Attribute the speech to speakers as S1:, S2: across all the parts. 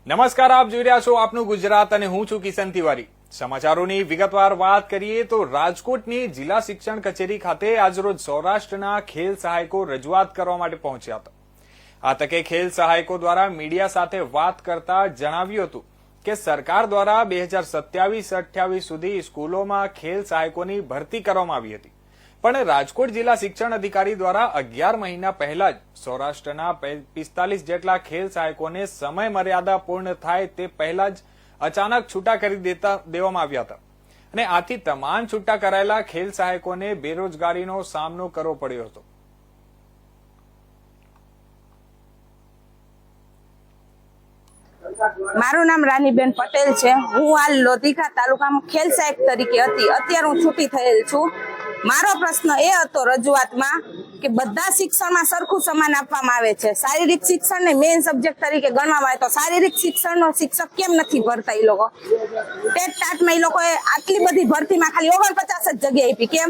S1: નમસ્કાર, આપ જોઈ રહ્યા છો આપનું ગુજરાત અને હું છું કિશન તિવારી। સમાચારોની વિગતવાર વાત કરીએ તો રાજકોટની જિલ્લા શિક્ષણ કચેરી ખાતે આજરોજ સૌરાષ્ટ્રના ખેલ સહાયકો રજૂઆત કરવા માટે પહોંચ્યા હતા। આ તકે ખેલ સહાયકો દ્વારા મીડિયા સાથે વાત કરતા જણાવ્યું હતું કે સરકાર દ્વારા 2027-28 સુધી સ્કૂલોમાં ખેલ સહાયકોની ભરતી કરવામાં આવી હતી, પણ રાજકોટ જિલ્લા શિક્ષણ અધિકારી દ્વારા 11 મહિના પહેલા જ સૌરાષ્ટ્રના 45 જેટલા ખેલ સહાયકોને સમય મર્યાદા પૂર્ણ થાય તે પહેલા જ અચાનક છૂટા કરી દેવામાં આવ્યા હતા અને આથી તમામ છૂટા કરાયેલા ખેલ સહાયકોને બેરોજગારીનો સામનો કરવો પડ્યો હતો।
S2: મારું નામ રાનીબેન પટેલ છે। હું હાલ લોધિકા તાલુકામાં ખેલ સહાયક તરીકે હતી। અત્યારે હું છૂટી થયેલ છું। મારો પ્રશ્ન એ હતો રજૂઆતમાં કે બધા શિક્ષણમાં સરખું સમાન આપવામાં આવે છે। શારીરિક શિક્ષણને મેઇન સબ્જેક્ટ તરીકે ગણવામાં આવે તો શારીરિક શિક્ષણનો શિક્ષક કેમ નથી ભરતા? એ લોકો ટેટ ટાટમાં એ લોકોએ આટલી બધી ભરતીમાં ખાલી 49 જ જગ્યા આપી, કેમ?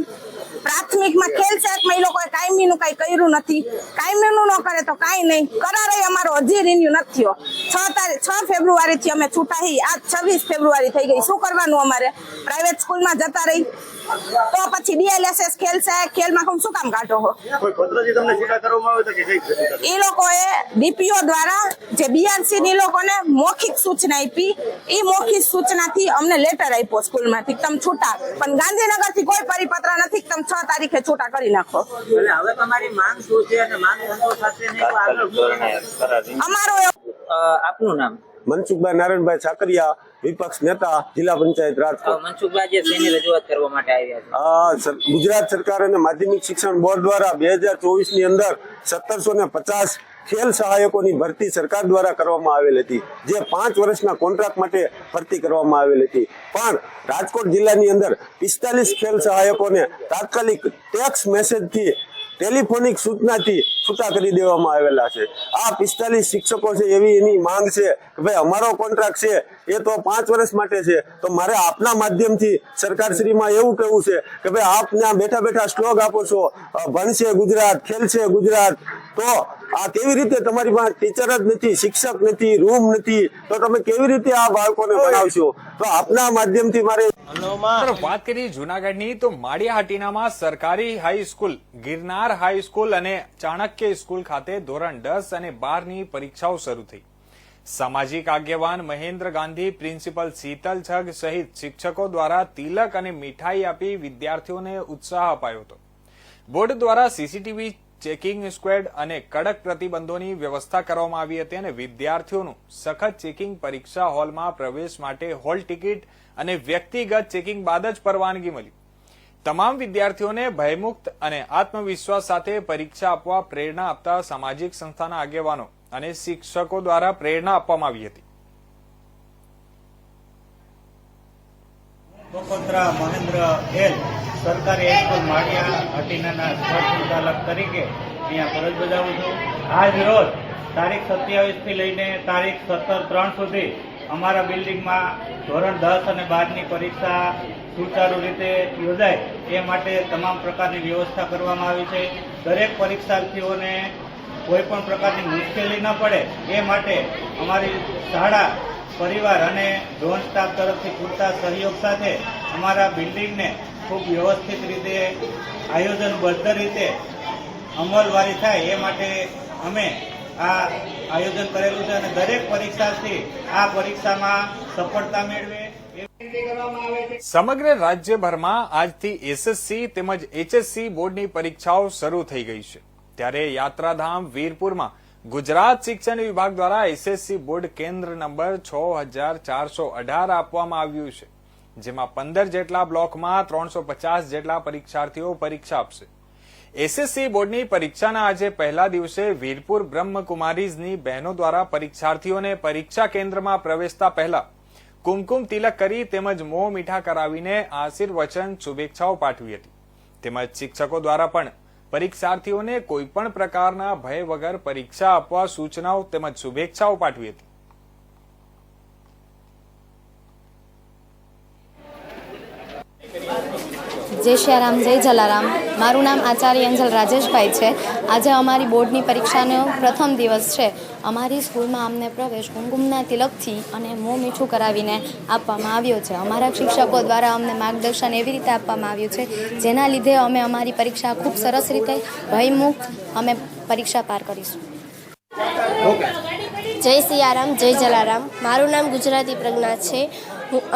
S2: પ્રાથમિકમાં ખેલ સહાયકમાં એ લોકોએ કાયમીનું કઈ કર્યું નથી। કાયમીનું ન કરે તો કાંઈ નહીં, કરાર અમારો હજી રિન્યુ નથી થયો। 6 ફેબ્રુઆરીથી અમે છૂટા થઈ, આજ 26 ફેબ્રુઆરી થઈ ગઈ। શું કરવાનું અમારે? પ્રાઇવેટ સ્કૂલમાં જતા રહી તો પછી ડીએલએસએસ ખેલ સહાયક ખેલમાં શું કામ કાઢો છો?
S3: કોઈ પત્રથી તમને છૂટા કરવામાં આવે તો કે કઈ રીતે?
S2: એ લોકોએ ડીપીઓ દ્વારા જે બીઆરસી ની લોકોને મૌખિક સૂચના આપી, એ મૌખિક સૂચનાથી અમને લેટર આપ્યો સ્કૂલમાંથી તમે છૂટા, પણ ગાંધીનગરથી કોઈ પરિપત્ર નથી કે તમે 6 તારીખે છૂટા કરી નાખો।
S4: એટલે હવે તમારી માંગ શું છે અને માંગ સંતોષ થશે નહીં તો આગળ
S2: અમારો
S4: આપનું નામ?
S3: મનસુખભાઈ નારાયણભાઈ સાકરિયા, વિપક્ષ નેતા, જિલ્લા પંચાયત રાજકોટ।
S4: મનસુખભાઈ જે શેની રજૂઆત કરવા માટે આવ્યા છે?
S3: ગુજરાત સરકાર અને માધ્યમિક શિક્ષણ બોર્ડ દ્વારા 2024 ની અંદર 1750 ખેલ સહાયકોની ભરતી સરકાર દ્વારા કરવામાં આવેલ હતી, જે 5 વર્ષના કોન્ટ્રાક્ટ માટે ભરતી કરવામાં આવેલ હતી, પણ રાજકોટ જિલ્લાની અંદર 45 ખેલ સહાયકોને તાત્કાલિક ટેક્સ મેસેજથી ટેલિફોનિક સૂચનાથી છૂટા કરી દેવામાં આવેલા છે। આ 45 શિક્ષકો છે એવી એની માંગ છે કે ભાઈ અમારો કોન્ટ્રાક્ટ છે એ તો 5 વર્ષ માટે છે, તો મારે આપના માધ્યમથી સરકારશ્રીમાં એવું કહેવું છે કે ભાઈ આપ ત્યાં બેઠા બેઠા સ્લોગ આપો છો, ભણશે ગુજરાત, ખેલશે ગુજરાત, તો આ કેવી રીતે? તમારી પાસે ટીચર જ નથી, શિક્ષક નથી, રૂમ નથી, તો તમે કેવી રીતે આ બાળકોને ભણાવશો? તો આપના માધ્યમથી મારે
S1: વાત કરીએ જૂનાગઢની તો માળિયાહાટીનામાં સરકારી હાઈસ્કૂલ, ગિરનાર હાઈસ્કૂલ અને ચાણક્ય સ્કૂલ ખાતે ધોરણ 10 અને 12ની પરીક્ષાઓ શરૂ થઈ। સામાજિક આગેવાન મહેન્દ્ર ગાંધી, પ્રિન્સિપલ શીતલ છગ સહિત શિક્ષકો દ્વારા તિલક અને મીઠાઈ આપી વિદ્યાર્થીઓને ઉત્સાહ અપાયો હતો। બોર્ડ દ્વારા સીસીટીવી ચેકિંગ સ્ક્વેડ અને કડક પ્રતિબંધોની વ્યવસ્થા કરવામાં આવી હતી અને વિદ્યાર્થીઓનું સખત ચેકિંગ પરીક્ષા હોલમાં પ્રવેશ માટે હોલ ટિકિટ અને વ્યક્તિગત ચેકિંગ બાદ જ પરવાનગી મળી। તમામ વિદ્યાર્થીઓને ભયમુક્ત અને આત્મવિશ્વાસ સાથે પરીક્ષા આપવા પ્રેરણા આપતા સામાજિક સંસ્થાના આગેવાનો અને શિક્ષકો દ્વારા પ્રેરણા આપવામાં આવી હતી।
S5: કોકોત્રા મહેન્દ્ર એલ સરકારી હાઈસ્કૂલ માળિયાહાટીના સંચાલક તરીકે અહીંયા ફરજ બજાવું છું। આજ રોજ તારીખ 27 થી લઈને તારીખ 17/3 સુધી અમારા બિલ્ડિંગમાં ધોરણ 10 અને 12ની પરીક્ષા સુચારુ રીતે યોજાય એ માટે તમામ પ્રકારની વ્યવસ્થા કરવામાં આવી છે। દરેક પરીક્ષાર્થીઓને કોઈ પણ પ્રકારની મુશ્કેલી ન પડે એ માટે અમારી શાળા, પરિવાર અને ડ્રોન સ્ટાફ તરફથી પૂરતા સહયોગ સાથે અમારા બિલ્ડિંગને ખૂબ વ્યવસ્થિત રીતે, આયોજનબદ્ધ રીતે અમલવારી થાય એ માટે અમે આ આયોજન કરેલું છે અને દરેક પરીક્ષાર્થી આ પરીક્ષામાં સફળતા મેળવે।
S1: સમગ્ર રાજ્યભરમાં આજથી એસએસસી તેમજ એચએસસી બોર્ડની પરીક્ષાઓ શરૂ થઈ ગઈ છે, ત્યારે યાત્રાધામ વીરપુરમાં ગુજરાત શિક્ષણ વિભાગ દ્વારા એસએસસી બોર્ડ કેન્દ્ર નંબર 6418 આપવામાં આવ્યું છે, જેમાં 15 જેટલા બ્લોકમાં 350 જેટલા પરીક્ષાર્થીઓ પરીક્ષા આપશે। એસએસસી બોર્ડની પરીક્ષાના આજે પહેલા દિવસે વીરપુર બ્રહ્મકુમારીઝની બહેનો દ્વારા પરીક્ષાર્થીઓને પરીક્ષા કેન્દ્રમાં પ્રવેશતા પહેલા કુમકુમ તિલક કરી તેમજ મોં મીઠા કરાવીને આશીર્વચન શુભેચ્છાઓ પાઠવી હતી, તેમજ શિક્ષકો દ્વારા પણ પરીક્ષાર્થીઓને કોઈપણ પ્રકારના ભય વગર પરીક્ષા આપવા સૂચનાઓ તેમજ શુભેચ્છાઓ પાઠવી હતી।
S6: જય શ્યારામ, જય જલારામ. મારું નામ આચાર્ય અંજલ રાજેશભાઈ છે. આજે અમારી બોર્ડની પરીક્ષાનો પ્રથમ દિવસ છે. અમારી સ્કૂલમાં અમને પ્રવેશ કુમકુમના તિલકથી અને મોં મીઠું કરાવીને આપવામાં આવ્યો છે. અમારા શિક્ષકો દ્વારા અમને માર્ગદર્શન એવી રીતે આપવામાં આવ્યું છે જેના લીધે અમે અમારી પરીક્ષા ખૂબ સરસ રીતે ભયમુક્ત અમે પરીક્ષા પાર કરીશું.
S7: જય સિયારામ, જય જલારામ. મારું નામ ગુજરાતી પ્રજ્ઞા છે.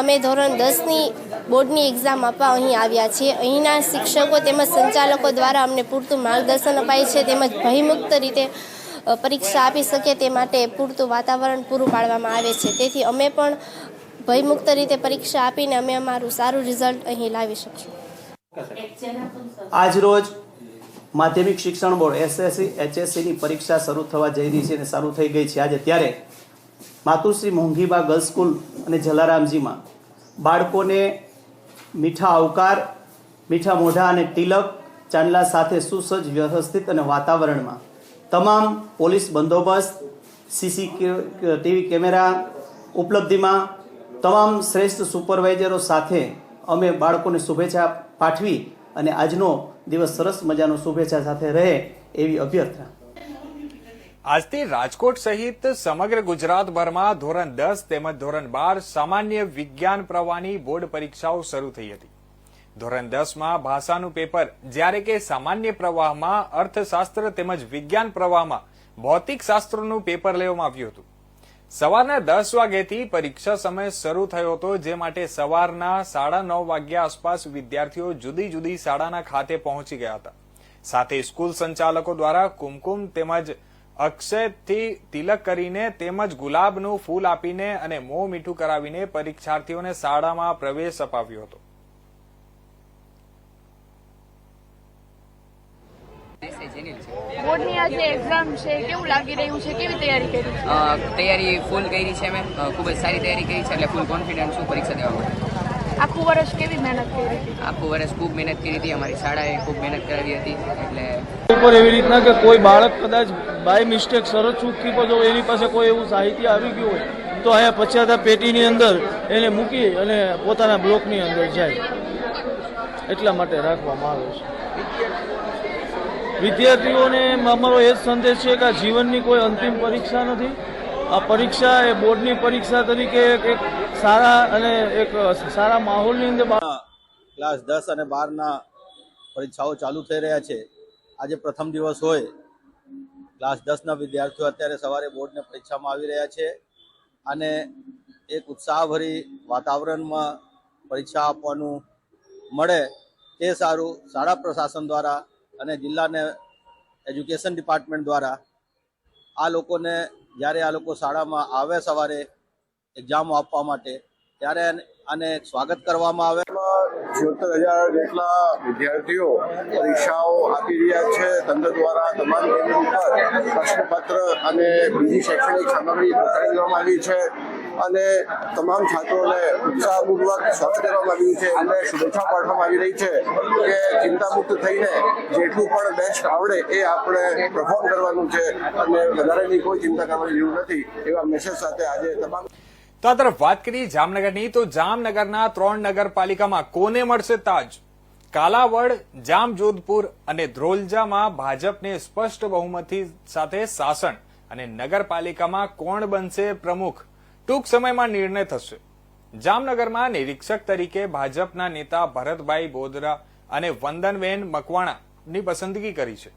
S7: અમે ધોરણ 10ની બોર્ડની એક્ઝામ આપવા અહીં આવ્યા છીએ. અહીંના શિક્ષકો તેમજ સંચાલકો દ્વારા અમને પૂરતું માર્ગદર્શન અપાય છે તેમજ ભયમુક્ત રીતે પરીક્ષા આપી શકીએ તે માટે પૂરતું વાતાવરણ પૂરું પાડવામાં આવે છે. તેથી અમે પણ ભયમુક્ત રીતે પરીક્ષા આપીને અમે અમારું સારું રિઝલ્ટ અહીં લાવી શકીશું.
S8: આજરોજ માધ્યમિક શિક્ષણ બોર્ડ SSC HSCની પરીક્ષા શરૂ થવા જઈ રહી છે અને શરૂ થઈ ગઈ છે આજે. ત્યારે માતુશ્રી મોંઘીબા ગર્લ્સ સ્કૂલ અને જલારામજીમાં બાળકોને મીઠા આવકાર, મીઠા મોઢા અને તિલક ચાંદલા સાથે સુસજ્જ વ્યવસ્થિત અને વાતાવરણમાં તમામ પોલીસ બંદોબસ્ત, CCTV કેમેરા ઉપલબ્ધિમાં તમામ શ્રેષ્ઠ સુપરવાઇઝરો સાથે અમે બાળકોને શુભેચ્છા પાઠવી અને આજનો દિવસ સરસ મજાનો શુભેચ્છા સાથે રહે એવી અભ્યર્થના.
S1: આજથી રાજકોટ સહિત સમગ્ર ગુજરાતભરમાં ધોરણ 10 તેમજ ધોરણ 12 સામાન્ય વિજ્ઞાન પ્રવાહની બોર્ડ પરીક્ષાઓ શરૂ થઈ હતી. ધોરણ 10માં ભાષાનું પેપર, જ્યારે કે સામાન્ય પ્રવાહમાં અર્થશાસ્ત્ર તેમજ વિજ્ઞાન પ્રવાહમાં ભૌતિક શાસ્ત્રનું પેપર લેવામાં આવ્યું હતું. સવારના 10 વાગ્યાથી પરીક્ષા સમય શરૂ થયો હતો, જે માટે સવારના 9:30 વાગ્યા આસપાસ વિદ્યાર્થીઓ જુદી જુદી શાળાના ખાતે પહોંચી ગયા હતા. સાથે સ્કૂલ સંચાલકો દ્વારા કુમકુમ તેમજ અક્ષયથી તિલક કરીને તેમજ ગુલાબનું ફૂલ આપીને અને મોં મીઠું કરાવીને પરીક્ષાર્થીઓને શાળામાં પ્રવેશ અપાવ્યો હતો.
S9: બોર્ડની આજે એક્ઝામ છે, કેવું લાગી રહ્યું છે? કેવી તૈયારી કરી છે?
S10: તૈયારી ફૂલ કરી છે. મેં ખૂબ જ સારી તૈયારી કરી છે, એટલે ફૂલ કોન્ફિડન્સ છું પરીક્ષા દેવા માટે.
S9: આખું વર્ષ કેવી મહેનત કરી હતી?
S10: આખું વર્ષ ખૂબ મહેનત કરી હતી. અમારી શાળાએ ખૂબ મહેનત કરાવી હતી. એટલે
S11: ઉપર એવી રીતના કે કોઈ બાળક કદાચ બાય મિસ્ટેક સરસ ચૂકથી જો એની પાસે કોઈ એવું સાહિત્ય આવી ગયું હોય તો અહીંયા પછાતા પેટીની અંદર એને મૂકી અને પોતાના બ્લોકની અંદર જાય, એટલા માટે રાખવામાં આવે છે. વિદ્યાર્થીઓને અમારો એ જ સંદેશ છે કે આ જીવનની કોઈ અંતિમ પરીક્ષા નથી. આ પરીક્ષા એ બોર્ડની પરીક્ષા તરીકે એક સારા અને એક સારા માહોલની અંદર
S12: ક્લાસ 10 અને 12ના પરીક્ષાઓ ચાલુ થઈ રહ્યા છે. આજે પ્રથમ દિવસ હોય. ક્લાસ 10ના વિદ્યાર્થીઓ અત્યારે સવારે બોર્ડની પરીક્ષામાં આવી રહ્યા છે અને એક ઉત્સાહભરી વાતાવરણમાં પરીક્ષા આપવાનું મળે તે સારું શાળા પ્રશાસન દ્વારા અને જિલ્લાને એજ્યુકેશન ડિપાર્ટમેન્ટ દ્વારા આ લોકોને જ્યારે આ લોકો શાળામાં આવે સવારે એક્ઝામ આપવા માટે ત્યારે આને સ્વાગત કરવામાં આવે.
S3: 76,000 જેટલા વિદ્યાર્થીઓ પરીક્ષાઓ આપી રહ્યા છે. તંત્ર દ્વારા તમામ કેન્દ્ર ઉપર પ્રશ્નપત્ર અને બીજી શૈક્ષણિક સામગ્રી પહોંચાડી દેવામાં આવી છે અને તમામ છાત્રોને ઉત્સાહપૂર્વક સ્વાગત કરવામાં આવ્યું છે અને શુભેચ્છા પાઠવવામાં આવી રહી છે કે ચિંતામુક્ત થઈને જેટલું પણ બેસ્ટ આવડે એ આપણે પરફોર્મ કરવાનું છે અને વધારેની કોઈ ચિંતા કરવાની જરૂર નથી એવા મેસેજ સાથે આજે તમામ.
S1: તો આ તરફ વાત કરીએ જામનગરની, તો જામનગરના 3 નગરપાલિકામાં કોને મળશે તાજ? કાલાવડ, જામજોધપુર અને ધ્રોલજામાં ભાજપને સ્પષ્ટ બહુમતી સાથે શાસન અને નગરપાલિકામાં કોણ બનશે પ્રમુખ? ટૂંક સમયમાં નિર્ણય થશે. જામનગરમાં નિરીક્ષક તરીકે ભાજપના નેતા ભરતભાઈ બોદરા અને વંદનબેન મકવાણાની પસંદગી કરી છે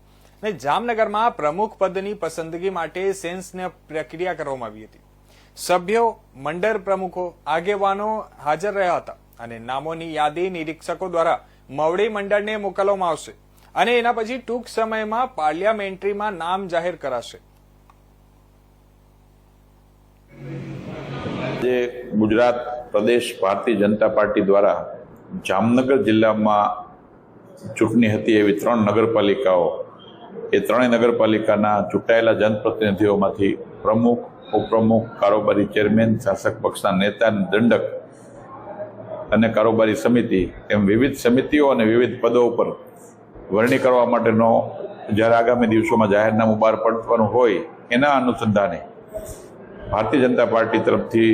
S1: અને જામનગરમાં પ્રમુખ પદની પસંદગી માટે સેન્સની પ્રક્રિયા કરવામાં આવી હતી. સભ્યો, મંડળ પ્રમુખો, આગેવાનો હાજર રહ્યા હતા અને નામોની યાદી નિરીક્ષકો દ્વારા મવડી મંડળને મોકલવામાં આવશે અને એના પછી ટૂંક સમયમાં પાર્લિયામેન્ટરીમાં નામ જાહેર કરાશે.
S13: જે ગુજરાત પ્રદેશ ભારતીય જનતા પાર્ટી દ્વારા જામનગર જિલ્લામાં ચૂંટણી હતી એવી 3 નગરપાલિકાઓ, એ 3 નગરપાલિકાના ચૂંટાયેલા જનપ્રતિનિધિઓમાંથી પ્રમુખ, ઉપપ્રમુખ, કારોબારી ચેરમેન, શાસક પક્ષના નેતા, દંડક અને કારોબારી સમિતિ એમ વિવિધ સમિતિઓ અને વિવિધ પદો ઉપર વરણી કરવા માટેનો જ્યારે આગામી દિવસોમાં જાહેરનામું બહાર પડવાનું હોય એના અનુસંધાને ભારતીય જનતા પાર્ટી તરફથી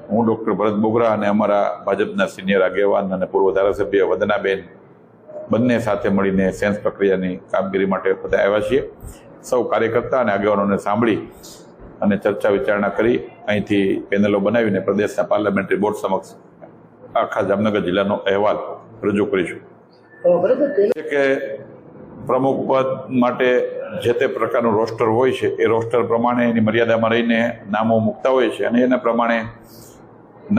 S13: હું ડૉક્ટર ભરત બોગરા અને અમારા ભાજપના સિનિયર આગેવાન અને પૂર્વ ધારાસભ્ય વદનાબેન બંને સાથે મળીને સેન્સ પ્રક્રિયાની કામગીરી માટે બધા આવ્યા છીએ. સૌ કાર્યકર્તા અને આગેવાનોને સાંભળી અને ચર્ચા વિચારણા કરી અહીંથી પેનલો બનાવીને પ્રદેશના પાર્લામેન્ટરી બોર્ડ સમક્ષ આખા જામનગર જિલ્લાનો અહેવાલ રજૂ કરીશું. કે પ્રમુખ પદ માટે જે તે પ્રકારનું રોસ્ટર હોય છે એ રોસ્ટર પ્રમાણે એની મર્યાદામાં રહીને નામો મૂકતા હોય છે અને એના પ્રમાણે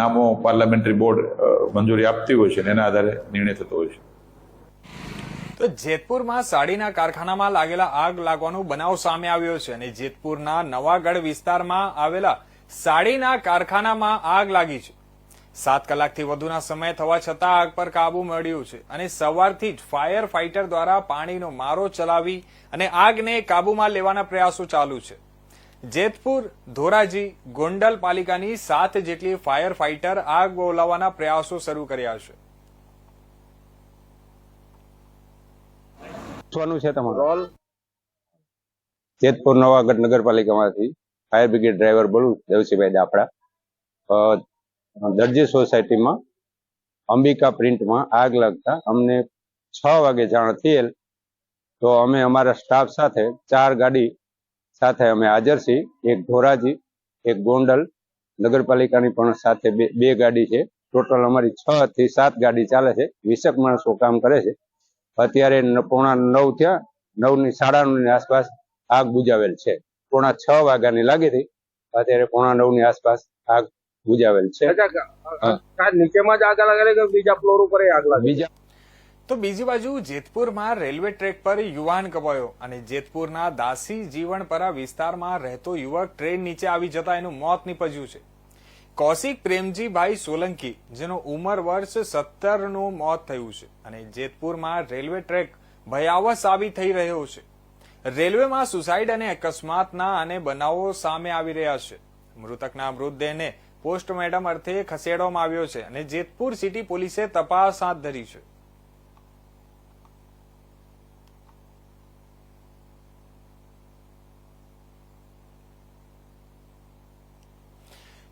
S13: નામો પાર્લામેન્ટરી બોર્ડ મંજૂરી આપતી હોય છે અને એના આધારે નિર્ણય થતો હોય છે.
S1: તો જેતપુરમાં સાડીના કારખાનામાં લાગેલા આગ લાગવાનો બનાવ સામે આવ્યો છે અને જેતપુરના નવાગઢ વિસ્તારમાં આવેલા સાડીના કારખાનામાં આગ લાગી છે. 7 કલાકથી વધુના સમય થવા છતાં આગ પર કાબુ મળ્યું છે અને સવારથી જ ફાયર ફાઈટર દ્વારા પાણીનો મારો ચલાવી અને આગને કાબુમાં લેવાના પ્રયાસો ચાલુ છે. જેતપુર, ધોરાજી, ગોંડલ પાલિકાની 7 જેટલી ફાયર ફાઈટર આગ બોલાવવાના પ્રયાસો શરૂ કર્યા છે.
S14: છે તમારું જેતપુર નવાગઢ નગરપાલિકામાંથી ફાયર બ્રિગેડ ડ્રાઈવર બોલું, દેવસીભાઈ દાપડા. દરજી સોસાયટીમાં અંબિકા પ્રિન્ટમાં આગ લાગતા અમને 6 વાગે જાણ થયેલ. તો અમે અમારા સ્ટાફ સાથે 4 ગાડી સાથે અમે હાજર છીએ. એક ધોરાજી, એક ગોંડલ નગરપાલિકાની પણ સાથે 2 ગાડી છે. ટોટલ અમારી 6 થી 7 ગાડી ચાલે છે. 20 માણસો કામ કરે છે. અત્યારે 9:45 થયા, 9:30 ની આસપાસ આગ બુજાવેલ છે. 6:45 વાગ્યાની લાગી હતી, અત્યારે 9:45 ની આસપાસ આગ બુજાવેલ છે.
S11: નીચેમાં જ આગ લાગે કે બીજા ફ્લોર ઉપર આગ લાગે?
S1: તો બીજી બાજુ જેતપુરમાં રેલવે ટ્રેક પર યુવાન કપાયો અને જેતપુરના દાસી જીવણપરા વિસ્તારમાં રહેતો યુવક ટ્રેન નીચે આવી જતા એનું મોત નીપજ્યું છે. કૌશિક પ્રેમજીભાઈ સોલંકી, જેનો ઉંમર વર્ષ 17 નું મોત થયું છે અને જેતપુરમાં રેલવે ટ્રેક ભયાવહ સાબિત થઈ રહ્યો છે. રેલવેમાં સુસાઇડ અને અકસ્માતના અને બનાવો સામે આવી રહ્યા છે. મૃતકના મૃતદેહને પોસ્ટમોર્ટમ અર્થે ખસેડવામાં આવ્યો છે અને જેતપુર સિટી પોલીસે તપાસ હાથ ધરી છે.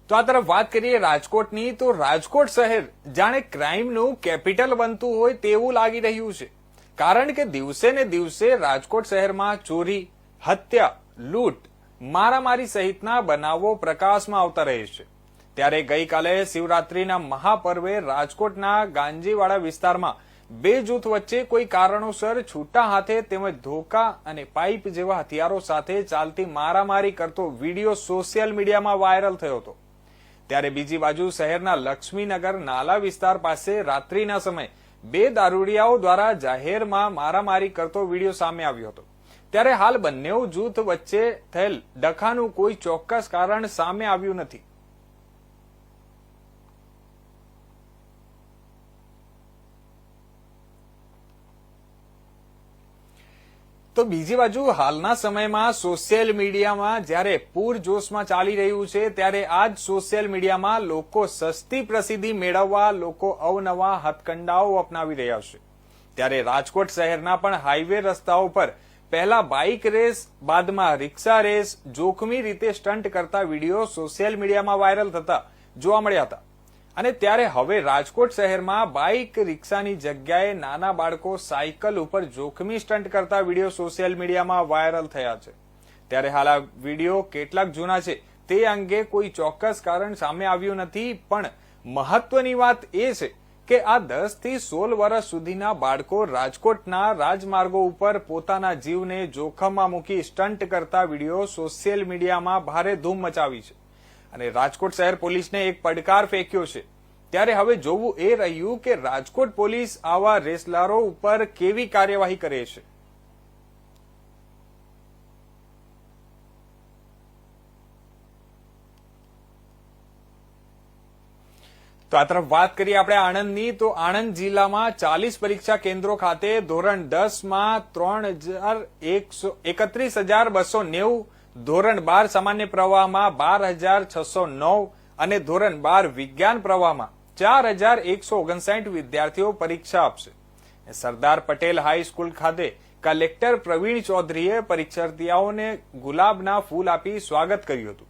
S1: તો આ તરફ વાત કરીએ રાજકોટની, તો રાજકોટ શહેર જાણે ક્રાઇમનું કેપિટલ બનતું હોય તેવું લાગી રહ્યું છે. કારણ કે દિવસે ને દિવસે રાજકોટ શહેરમાં ચોરી, હત્યા, લૂંટ, મારામારી સહિતના બનાવો પ્રકાશમાં આવતા રહે છે. ત્યારે ગઈકાલે શિવરાત્રીના મહાપર્વે રાજકોટના ગાંજીવાડા વિસ્તારમાં 2 જૂથ વચ્ચે કોઈ કારણોસર છૂટા હાથે તેમજ ધોકા અને પાઇપ જેવા હથિયારો સાથે ચાલતી મારામારી કરતો વિડીયો સોશિયલ મીડિયામાં વાયરલ થયો હતો. ત્યારે બીજી બાજુ શહેરના લક્ષ્મીનગર નાલા વિસ્તાર પાસે રાત્રિના સમયે 2 દારૂડિયાઓ દ્વારા જાહેરમાં મારામારી કરતો વિડીયો સામે આવ્યો હતો. ત્યારે હાલ બંને જૂથ વચ્ચે થયેલ ડખાનું કોઈ ચોક્કસ કારણ સામે આવ્યું નથી. તો બીજી બાજુ હાલના સમયમાં સોશિયલ મીડિયામાં જ્યારે પૂરજોશમાં ચાલી રહ્યું છે, ત્યારે આ જ સોશિયલ મીડિયામાં લોકો સસ્તી પ્રસિદ્ધિ મેળવવા લોકો અવનવા હથકંડાઓ અપનાવી રહ્યા છે. ત્યારે રાજકોટ શહેરના પણ હાઈવે રસ્તાઓ પર પહેલા બાઇક રેસ, બાદમાં રિક્ષા રેસ, જોખમી રીતે સ્ટન્ટ કરતા વિડીયો સોશિયલ મીડિયામાં વાયરલ થતા જોવા મળ્યા હતા. અને ત્યારે હવે રાજકોટ શહેરમાં બાઇક, રિક્ષાની જગ્યાએ નાના બાળકો સાયકલ ઉપર જોખમી સ્ટન્ટ કરતા વિડીયો સોશિયલ મીડિયામાં વાયરલ થયા છે. ત્યારે હાલ આ વિડીયો કેટલાક જૂના છે તે અંગે કોઈ ચોક્કસ કારણ સામે આવ્યું નથી, પણ મહત્વની વાત એ છે કે આ 10 થી 16 વર્ષ સુધીના બાળકો રાજકોટના રાજમાર્ગો ઉપર પોતાના જીવને જોખમમાં મૂકી સ્ટન્ટ કરતા વિડીયો સોશિયલ મીડિયામાં ભારે ધૂમ મચાવી છે અને રાજકોટ શહેર પોલીસને એક પડકાર ફેંક્યો છે. ત્યારે હવે જોવું એ રહ્યું કે રાજકોટ પોલીસ આવા રેસલારો ઉપર કેવી કાર્યવાહી કરે છે. તો આ તરફ વાત કરીએ આપણે આણંદની, તો આણંદ જિલ્લામાં 40 પરીક્ષા કેન્દ્રો ખાતે ધોરણ 10 માં 31,290, ધોરણ 12 સામાન્ય પ્રવાહમાં 12,609 અને ધોરણ 12 વિજ્ઞાન પ્રવાહમાં 4,159 વિદ્યાર્થીઓ પરીક્ષા આપશે. સરદાર પટેલ હાઈસ્કૂલ ખાતે કલેક્ટર પ્રવીણ ચૌધરીએ પરીક્ષાર્થીઓને ગુલાબના ફૂલ આપી સ્વાગત કર્યું હતું.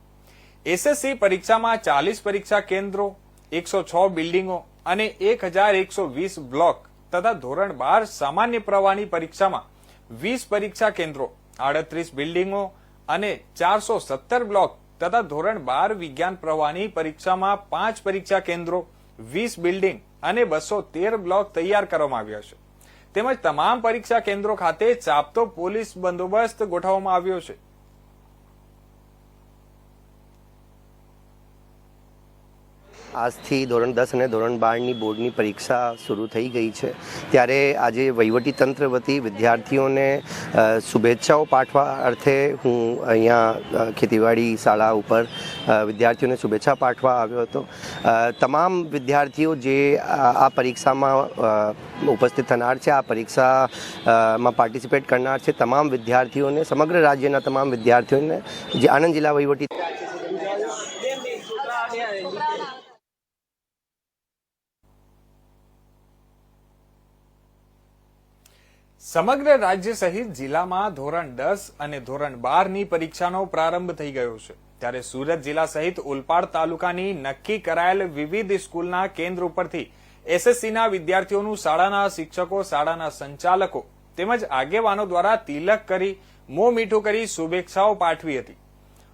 S1: એસએસસી પરીક્ષામાં 40 પરીક્ષા કેન્દ્રો, 106 બિલ્ડિંગો અને 1,120 બ્લોક તથા ધોરણ 12 સામાન્ય પ્રવાહની પરીક્ષામાં 20 પરીક્ષા કેન્દ્રો, 38 બિલ્ડિંગો અને 417 બ્લોક તથા ધોરણ 12 વિજ્ઞાન પ્રવાહની પરીક્ષામાં 5 પરીક્ષા કેન્દ્રો, 20 બિલ્ડિંગ અને 213 બ્લોક તૈયાર કરવામાં આવ્યા છે. તેમજ તમામ પરીક્ષા કેન્દ્રો ખાતે ચાપતો પોલીસ બંદોબસ્ત ગોઠવવામાં આવ્યો છે.
S15: આજથી ધોરણ 10 અને ધોરણ 12ની બોર્ડની પરીક્ષા શરૂ થઈ ગઈ છે, ત્યારે આજે વહીવટીતંત્ર વતી વિદ્યાર્થીઓને શુભેચ્છાઓ પાઠવા અર્થે હું અહીંયા ખેતીવાડી શાળા ઉપર વિદ્યાર્થીઓને શુભેચ્છા પાઠવા આવ્યો હતો. તમામ વિદ્યાર્થીઓ જે આ પરીક્ષામાં ઉપસ્થિત થનાર છે, આ પરીક્ષામાં પાર્ટિસિપેટ કરનાર છે, તમામ વિદ્યાર્થીઓને, સમગ્ર રાજ્યના તમામ વિદ્યાર્થીઓને જે આણંદ જિલ્લા વહીવટી
S1: સમગ્ર રાજ્ય સહિત જિલ્લામાં ધોરણ 10 અને ધોરણ 12ની પરીક્ષાનો પ્રારંભ થઈ ગયો છે. ત્યારે સુરત જિલ્લા સહિત ઓલપાડ તાલુકાની નક્કી કરાયેલ વિવિધ સ્કૂલના કેન્દ્ર ઉપરથી એસએસસીના વિદ્યાર્થીઓનું શાળાના શિક્ષકો, શાળાના સંચાલકો તેમજ આગેવાનો દ્વારા તિલક કરી, મોં મીઠું કરી શુભેચ્છાઓ પાઠવી હતી.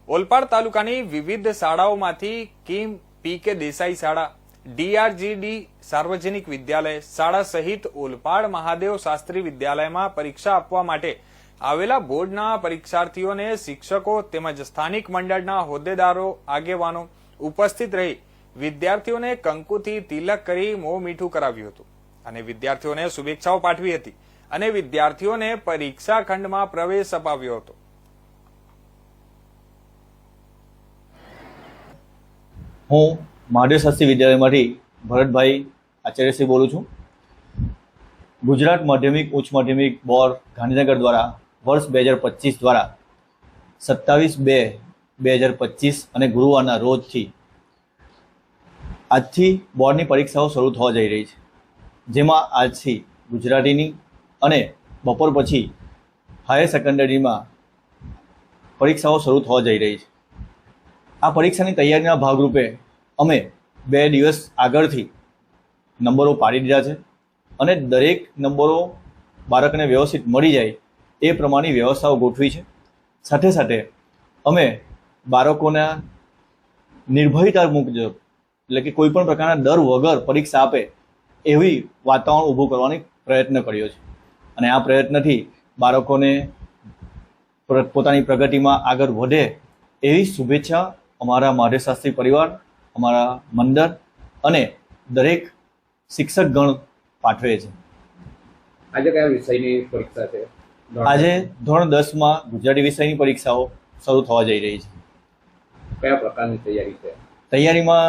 S1: ઓલપાડ તાલુકાની વિવિધ શાળાઓમાંથી કિમ પી.કે. દેસાઈ શાળા, ડીઆરજીડી સાર્વજનિક વિદ્યાલય શાળા સહિત ઓલપાડ મહાદેવ શાસ્ત્રી વિદ્યાલયમાં પરીક્ષા આપવા માટે આવેલા બોર્ડના પરીક્ષાર્થીઓને શિક્ષકો તેમજ સ્થાનિક મંડળના હોદ્દેદારો, આગેવાનો ઉપસ્થિત રહી વિદ્યાર્થીઓને કંકુથી તિલક કરી મોં મીઠું કરાવ્યું હતું અને વિદ્યાર્થીઓને શુભેચ્છાઓ પાઠવી હતી અને વિદ્યાર્થીઓને પરીક્ષા ખંડમાં પ્રવેશ અપાવ્યો હતો.
S16: હું મહાદેવ શાસ્ત્રી વિદ્યાલયમાંથી ભરતભાઈ આચાર્યશ્રી બોલું છું. ગુજરાત માધ્યમિક ઉચ્ચ માધ્યમિક બોર્ડ ગાંધીનગર દ્વારા વર્ષ 2025 દ્વારા 27/2/2025 અને ગુરુવારના રોજથી આજથી બોર્ડની પરીક્ષાઓ શરૂ થવા જઈ રહી છે, જેમાં આજથી ગુજરાતીની અને બપોર પછી હાયર સેકન્ડરીમાં પરીક્ષાઓ શરૂ થવા જઈ રહી છે. આ પરીક્ષાની તૈયારીના ભાગરૂપે અમે 2 દિવસ આગળથી નંબરો પાડી દીધા છે અને દરેક નંબરો બાળકને વ્યવસ્થિત મળી જાય એ પ્રમાણેની વ્યવસ્થાઓ ગોઠવી છે. સાથે સાથે અમે બાળકોના નિર્ભયતા મુજબ, એટલે કે કોઈ પણ પ્રકારના ડર વગર પરીક્ષા આપે એવી વાતાવરણ ઊભું કરવાનો પ્રયત્ન કર્યો છે અને આ પ્રયત્નથી બાળકોને પોતાની પ્રગતિમાં આગળ વધે એવી શુભેચ્છા અમારા મહાદેવ શાસ્ત્રી પરિવાર, અમારા મંડળ અને દરેક શિક્ષકગણ પાઠવે છે.
S10: આજે કયા વિષયની પરીક્ષા છે?
S16: આજે ધોરણ 10માં ગુજરાતી વિષયની પરીક્ષાઓ શરૂ થવા જઈ રહી છે.
S10: કયા પ્રકારની તૈયારી છે?
S16: તૈયારીમાં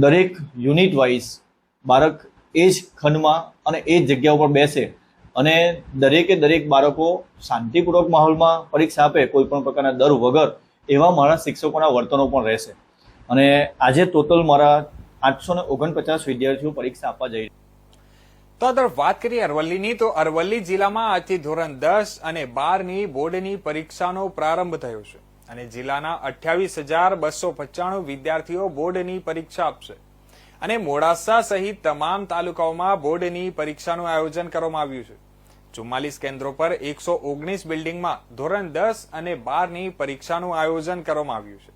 S16: દરેક યુનિટ વાઇઝ બાળક એ જ ખંડમાં અને એ જ જગ્યા ઉપર બેસે અને દરેક બાળકો શાંતિપૂર્વક માહોલમાં પરીક્ષા આપે, કોઈ પણ પ્રકારના ડર વગર, એવા મારા શિક્ષકોના વર્તનો પણ રહેશે. અને આજે ટોટલ મારા 849 વિદ્યાર્થીઓ પરીક્ષા આપવા જઈ રહ્યા.
S1: તો અદર વાત કરીએ અરવલ્લીની, તો અરવલ્લી જિલ્લામાં આજથી ધોરણ 10 અને 12ની બોર્ડની પરીક્ષાનો પ્રારંભ થયો છે અને જિલ્લાના 28,295 વિદ્યાર્થીઓ બોર્ડની પરીક્ષા આપશે અને મોડાસા સહિત તમામ તાલુકાઓમાં બોર્ડની પરીક્ષાનું આયોજન કરવામાં આવ્યું છે. 44 કેન્દ્રો પર 119 બિલ્ડિંગમાં ધોરણ 10 અને 12ની પરીક્ષાનું આયોજન કરવામાં આવ્યું છે.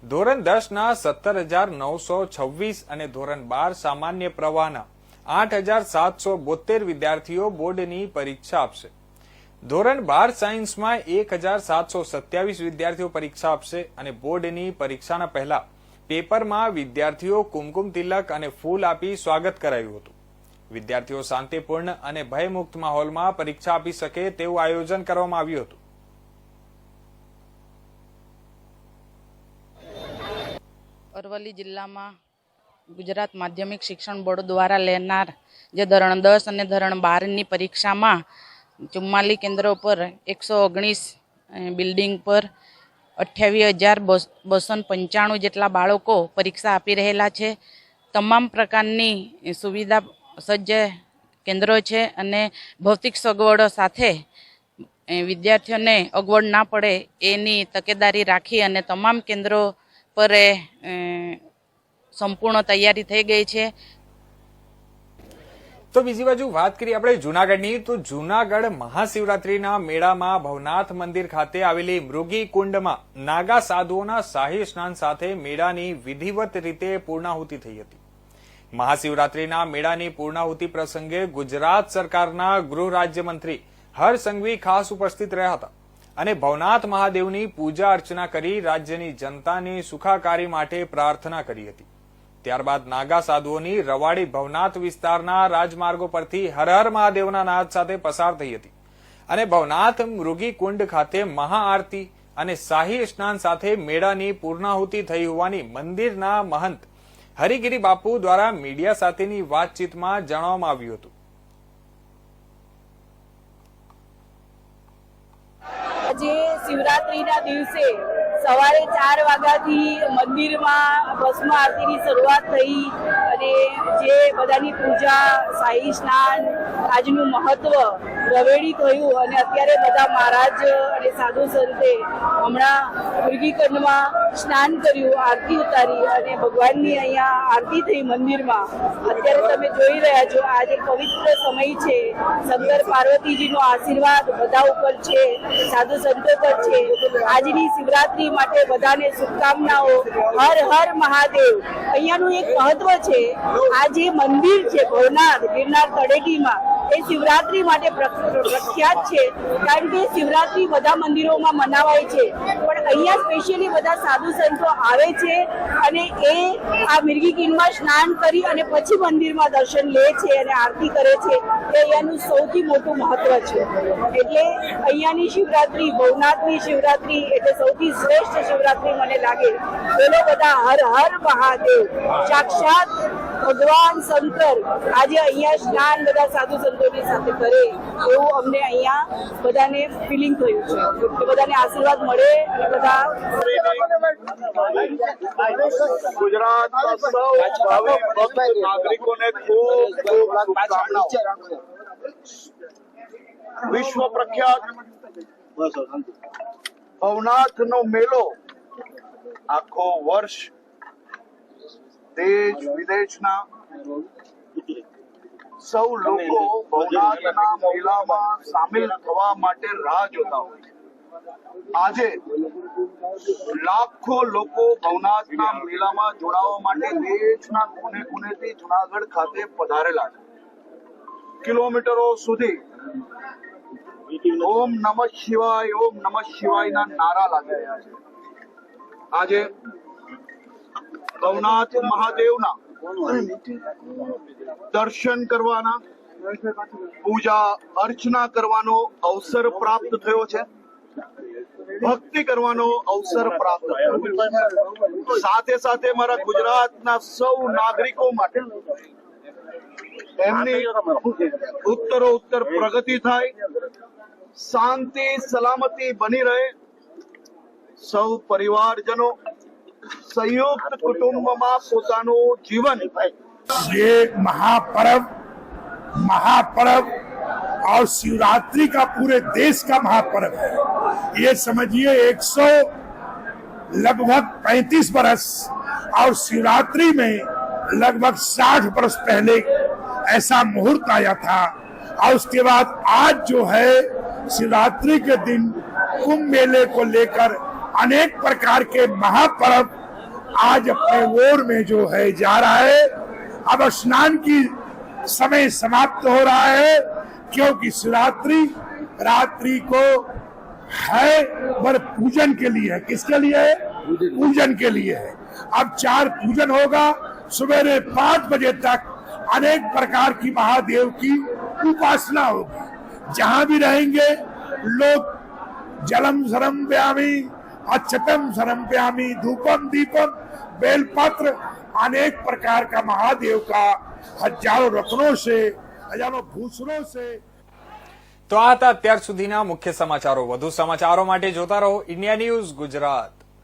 S1: ધોરણ 10ના 17,926 અને ધોરણ 12 સામાન્ય પ્રવાહના 8,772 વિદ્યાર્થીઓ બોર્ડની પરીક્ષા આપશે. ધોરણ 12 સાયન્સમાં 1,727 વિદ્યાર્થીઓ પરીક્ષા આપશે અને બોર્ડની પરીક્ષાના પહેલા પેપરમાં વિદ્યાર્થીઓ કુમકુમ તિલક અને ફૂલ આપી સ્વાગત કરાયું હતું. વિદ્યાર્થીઓ શાંતિપૂર્ણ અને ભયમુક્ત માહોલમાં પરીક્ષા આપી શકે તેવું આયોજન કરવામાં આવ્યું હતું.
S17: અરવલ્લી જિલ્લામાં ગુજરાત માધ્યમિક શિક્ષણ બોર્ડ દ્વારા લેનાર જે ધોરણ 10 અને ધોરણ 12ની પરીક્ષામાં 44 કેન્દ્રો પર 119 બિલ્ડિંગ પર 28,295 જેટલા બાળકો પરીક્ષા આપી રહેલા છે. તમામ પ્રકારની સુવિધા સજ્જ કેન્દ્રો છે અને ભૌતિક સગવડો સાથે વિદ્યાર્થીઓને અગવડ ના પડે એની તકેદારી રાખી અને તમામ કેન્દ્રો પર સંપૂર્ણ તૈયારી થઈ ગઈ છે.
S1: તો બીજી બાજુ વાત કરીએ આપણે જૂનાગઢની, તો જૂનાગઢ મહાશિવરાત્રીના મેળામાં ભવનાથ મંદિર ખાતે આવેલી મૃગી કુંડમાં નાગા સાધુઓના શાહી સ્નાન સાથે મેળાની વિધિવત રીતે પૂર્ણાહુતિ થઈ હતી. મહાશિવરાત્રીના મેળાની પૂર્ણાહુતિ પ્રસંગે ગુજરાત સરકારના ગૃહ રાજ્યમંત્રી હર્ષ સંઘવી ખાસ ઉપસ્થિત રહ્યા હતા અને ભવનાથ મહાદેવની પૂજા અર્ચના કરી રાજ્યની જનતાની સુખાકારી માટે પ્રાર્થના કરી હતી. ત્યારબાદ નાગા સાધુઓની રવાડી ભવનાથ વિસ્તારના રાજમાર્ગો પરથી હર હર મહાદેવના નાદ સાથે પસાર થઈ હતી અને ભવનાથ મૃગી કુંડ ખાતે મહાઆરતી અને શાહી સ્નાન સાથે મેળાની પૂર્ણાહુતિ થઈ હોવાની મંદિરના મહંત હરિગીરી બાપુ દ્વારા મીડિયા સાથેની વાતચીતમાં જણાવવામાં આવ્યું હતું.
S18: આજે શિવરાત્રીના દિવસે સવારે 4 વાગ્યાથી મંદિરમાં ભસ્મ આરતીની શરૂઆત થઈ અને જે બધાની પૂજા, શાહી સ્નાન, આજનું મહત્વ રવેડી થયું અને અત્યારે બધા મહારાજ અને સાધુ સંતે હમણાં મૃગીકંડમાં સ્નાન કર્યું, આરતી ઉતારી અને ભગવાનની અહીંયા આરતી થઈ મંદિરમાં. અત્યારે તમે જોઈ રહ્યા છો, આજે પવિત્ર સમય છે. શંકર પાર્વતીજીનો આશીર્વાદ બધા ઉપર છે, સાધુ સંતો પર છે. આજની શિવરાત્રી માટે બધાને શુભકામનાઓ. હર હર મહાદેવ. અહીંયાનું એક મહત્વ છે, આ જે મંદિર છે ભવનાથ ગિરનાર તળેટીમાં, એ શિવરાત્રી માટે પ્રખ્યાત છે. કારણ કે શિવરાત્રી બધા મંદિરોમાં મનાવાય છે, પણ અહીંયા સ્પેશિયલી બધા સાધુ સંતો આવે છે અને એ આ મિર્ગી કીનમાં સ્નાન કરી અને પછી મંદિરમાં દર્શન લે છે અને આરતી કરે છે. એ અહીંયાનું સૌથી મોટું મહત્વ છે. એટલે અહીંયાની શિવરાત્રી, ભવનાથની શિવરાત્રી એટલે સૌથી શ્રેષ્ઠ શિવરાત્રી મને લાગે. બોલો બધા હર હર મહાદેવ. સાક્ષાત ભગવાન શંકર આજે અહીંયા સ્નાન બધા સાધુ સંતોની સાથે કરે એવું અમને અહીંયા બધાને ફિલિંગ થયું છે કે બધાને આશીર્વાદ મળે અને બધા
S19: ગુજરાતના સૌ ભાવિક નાગરિકોને ખૂબ ખૂબ શુભકામનાઓ. વિશ્વ પ્રખ્યાત ભવનાથનો મેળો આખો વર્ષ દેશ વિદેશના સૌ લોકો ભવનાથના મેળામાં સામેલ થવા માટે રાહ જોતા હોય છે. આજે લાખો લોકો ભવનાથના મેળામાં જોડાવા માટે દેશના કોને કોનેથી જુનાગઢ ખાતે પધારેલા છે. કિલોમીટરો સુધી ઓમ નમઃ શિવાય, ઓમ નમઃ શિવાયના નારા લાગી રહ્યા છે. આજે ભવનાથ મહાદેવના દર્શન કરવાના, પૂજા અર્ચના કરવાનો અવસર પ્રાપ્ત થયો છે, ભક્તિ કરવાનો અવસર પ્રાપ્ત થયો. સાથે સાથે મારા ગુજરાતના સૌ નાગરિકો માટે એમની ઉત્તરોત્તર પ્રગતિ થાય, શાંતિ સલામતી બની રહે, સૌ પરિવારજનો संयुक्त कुटुंब में પોતાનું जीवन
S20: ये महापर्व और शिवरात्रि का पूरे देश का महापर्व है. ये समझिए 100 लगभग 35 बरस और शिवरात्रि में लगभग 60 बरस पहले ऐसा मुहूर्त आया था और उसके बाद आज जो है शिवरात्रि के दिन कुंभ मेले को लेकर अनेक प्रकार के महापर्व आज अपने ओर में जो है जा रहा है. अब स्नान की समय समाप्त हो रहा है क्योंकि शिवरात्रि रात्रि को है पर पूजन के लिए है. किसके लिए है? पूजन के लिए है. अब 4 पूजन होगा. सवेरे 5 बजे तक अनेक प्रकार की महादेव की उपासना होगी. जहां भी रहेंगे लोग जलम समर्पयामि, अक्षतम समर्पयामि, धूपम दीपम बेलपत्र अनेक प्रकार का महादेव का हजारों रत्नों से, हजारों भूषणों से.
S1: તો આ હતા અત્યાર સુધીના મુખ્ય સમાચારો. વધુ સમાચારો માટે જોતા રહો ઇન્ડિયા ન્યૂઝ ગુજરાત.